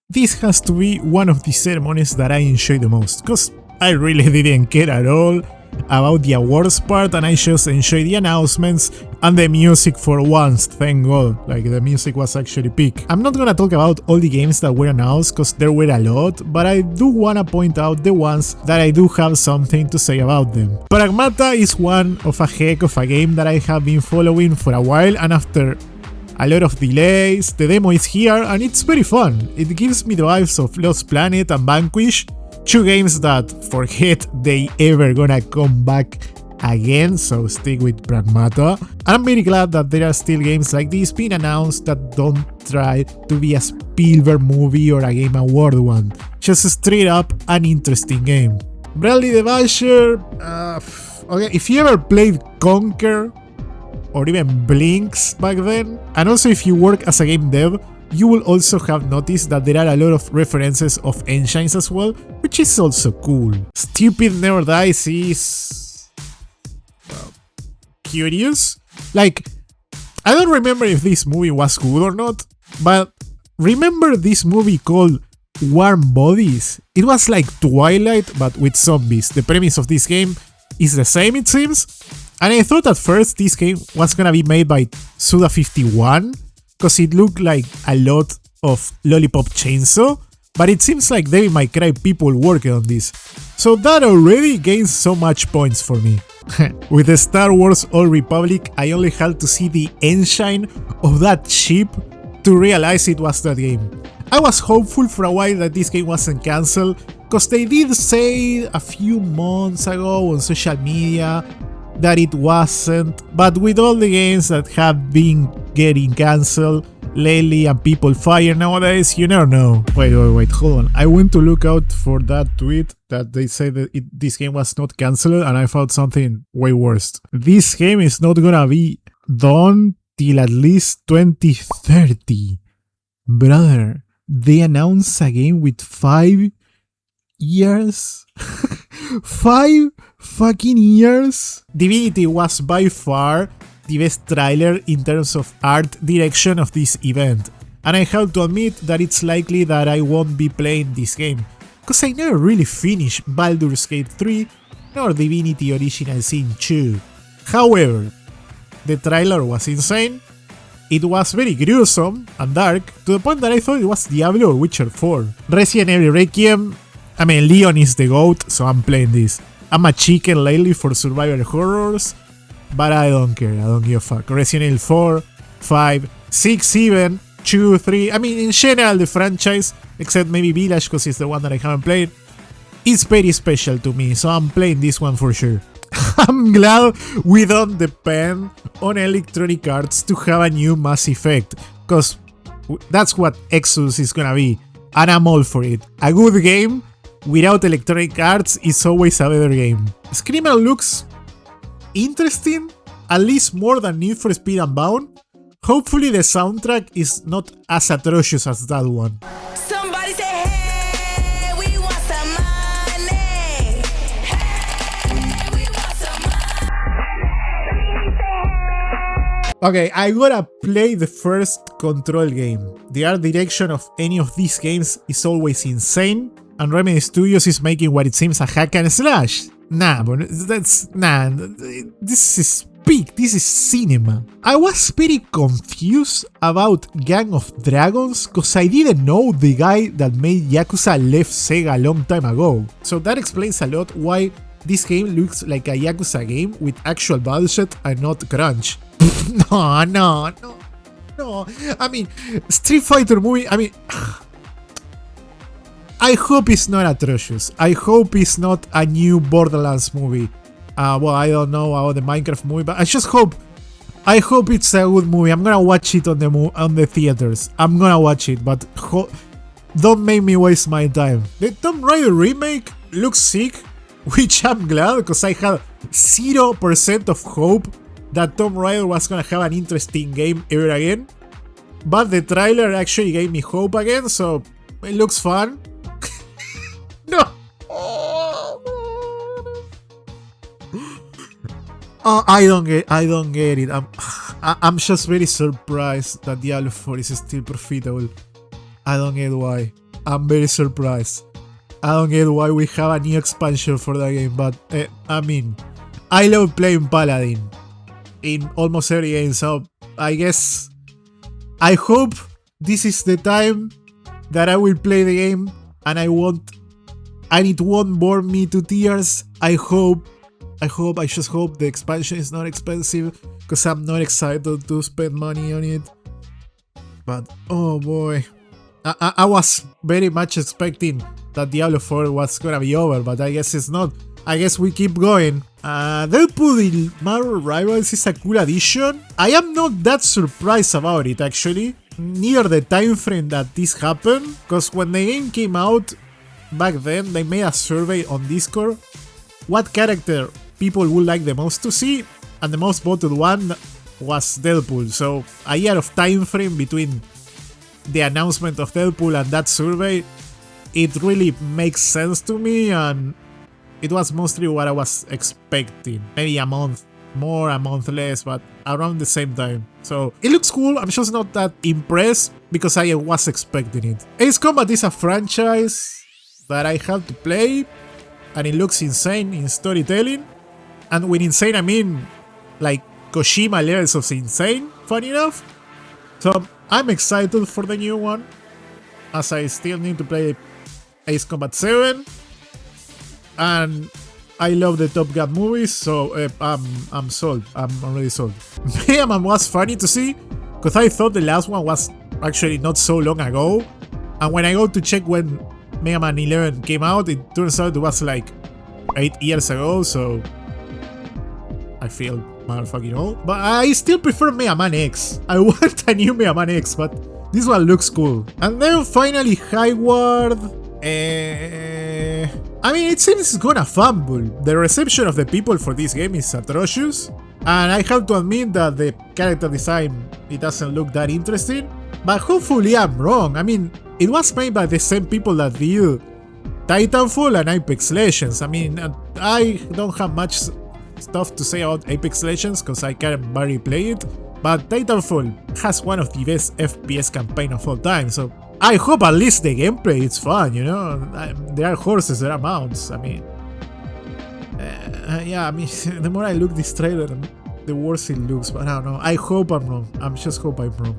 This has to be one of the ceremonies that I enjoy the most, cause I really didn't care at all about the awards part and I just enjoyed the announcements and the music for once, thank god, like the music was actually peak. I'm not gonna talk about all the games that were announced cause there were a lot, but I do wanna point out the ones that I do have something to say about them. Pragmata is one of a heck of a game that I have been following for a while, and after a lot of delays, the demo is here and it's very fun. It gives me the vibes of Lost Planet and Vanquish, two games that forget they ever gonna come back again, so stick with Pragmata. And I'm very glad that there are still games like this being announced that don't try to be a Spielberg movie or a Game Award one. Just straight up an interesting game. Bradley the Basher, okay, if you ever played Conquer or even Blinks back then, and also if you work as a game dev, you will also have noticed that there are a lot of references of engines as well, which is also cool. Stupid Never Dies is curious. Like, I don't remember if this movie was good or not, but remember this movie called Warm Bodies? It was like Twilight but with zombies. The premise of this game is the same, it seems, and I thought at first this game was gonna be made by Suda51, cause it looked like a lot of Lollipop Chainsaw, but it seems like Devil May Cry people working on this. So that already gains so much points for me. With the Star Wars Old Republic, I only had to see the engine of that ship to realize it was that game. I was hopeful for a while that this game wasn't cancelled, cause they did say a few months ago on social media that it wasn't, but with all the games that have been getting cancelled lately and people fired nowadays, you never know. Wait, hold on. I went to look out for that tweet that they say that this game was not cancelled, and I found something way worse. This game is not gonna be done till at least 2030. Brother, they announced a game with 5 years? 5 fucking years? Divinity was by far the best trailer in terms of art direction of this event, and I have to admit that it's likely that I won't be playing this game, cause I never really finished Baldur's Gate 3 nor Divinity Original Sin 2. However, the trailer was insane, it was very gruesome and dark, to the point that I thought it was Diablo or Witcher 4. Resident Evil Requiem, I mean, Leon is the GOAT, so I'm playing this. I'm a chicken lately for survival horrors, but I don't care, I don't give a fuck. Resident Evil 4, 5, 6 even, 2, 3, I mean in general the franchise, except maybe Village because it's the one that I haven't played, is very special to me, so I'm playing this one for sure. I'm glad we don't depend on Electronic Arts to have a new Mass Effect, because that's what Exodus is gonna be, and I'm all for it. A good game without Electronic Arts is always a better game. Screamer looks interesting, at least more than Need for Speed Unbound. Hopefully the soundtrack is not as atrocious as that one. Somebody say, hey, we want some money. Hey, we want some money. Okay, I gotta play the first Control game. The art direction of any of these games is always insane, and Remedy Studios is making what it seems a hack and slash. Nah, but this is peak, this is cinema. I was very confused about Gang of Dragons cause I didn't know the guy that made Yakuza left Sega a long time ago. So that explains a lot why this game looks like a Yakuza game with actual budget and not crunch. No. I mean, Street Fighter movie, I mean, I hope it's not atrocious. I hope it's not a new Borderlands movie. Well, I don't know about the Minecraft movie, but I hope it's a good movie. I'm gonna watch it on the theaters. I'm gonna watch it, but don't make me waste my time. The Tomb Raider remake looks sick, which I'm glad because I had 0% of hope that Tomb Raider was gonna have an interesting game ever again. But the trailer actually gave me hope again, so it looks fun. No. I don't get it. I'm just very surprised that Diablo 4 is still profitable. I don't get why. I'm very surprised. I don't get why we have a new expansion for the game, but I mean, I love playing Paladin in almost every game, so I guess I hope this is the time that I will play the game and it won't bore me to tears. I just hope the expansion is not expensive, because I'm not excited to spend money on it. But oh boy, I was very much expecting that Diablo 4 was gonna be over, but I guess it's not. I guess we keep going. Deadpool in Marvel Rivals is a cool addition. I am not that surprised about it actually, near the time frame that this happened, because when the game came out back then, they made a survey on Discord what character people would like the most to see, and the most voted one was Deadpool. So a year of time frame between the announcement of Deadpool and that survey, it really makes sense to me, and it was mostly what I was expecting. Maybe a month more, a month less, but around the same time. So it looks cool. I'm just not that impressed because I was expecting it. Ace Combat is a franchise that I have to play, and it looks insane in storytelling. And with insane, I mean like Kojima levels of insane, funny enough. So I'm excited for the new one, as I still need to play Ace Combat 7. And I love the Top Gun movies, so I'm sold. I'm already sold. Mega Man was funny to see, because I thought the last one was actually not so long ago. And when I go to check when Mega Man 11 came out, it turns out it was like 8 years ago, so I feel motherfucking old. But I still prefer Mega Man X. I want a new Mega Man X, but this one looks cool. And then finally Highward. I mean, it seems it's gonna fumble. The reception of the people for this game is atrocious, and I have to admit that the character design, it doesn't look that interesting. But hopefully I'm wrong. I mean, it was made by the same people that did Titanfall and Apex Legends. I mean, I don't have much stuff to say about Apex Legends because I can't barely play it, but Titanfall has one of the best FPS campaigns of all time, so I hope at least the gameplay is fun, you know? There are horses, there are mounts, I mean... yeah, I mean, the more I look this trailer, the worse it looks, but I don't know. I hope I'm wrong. I just hope I'm wrong.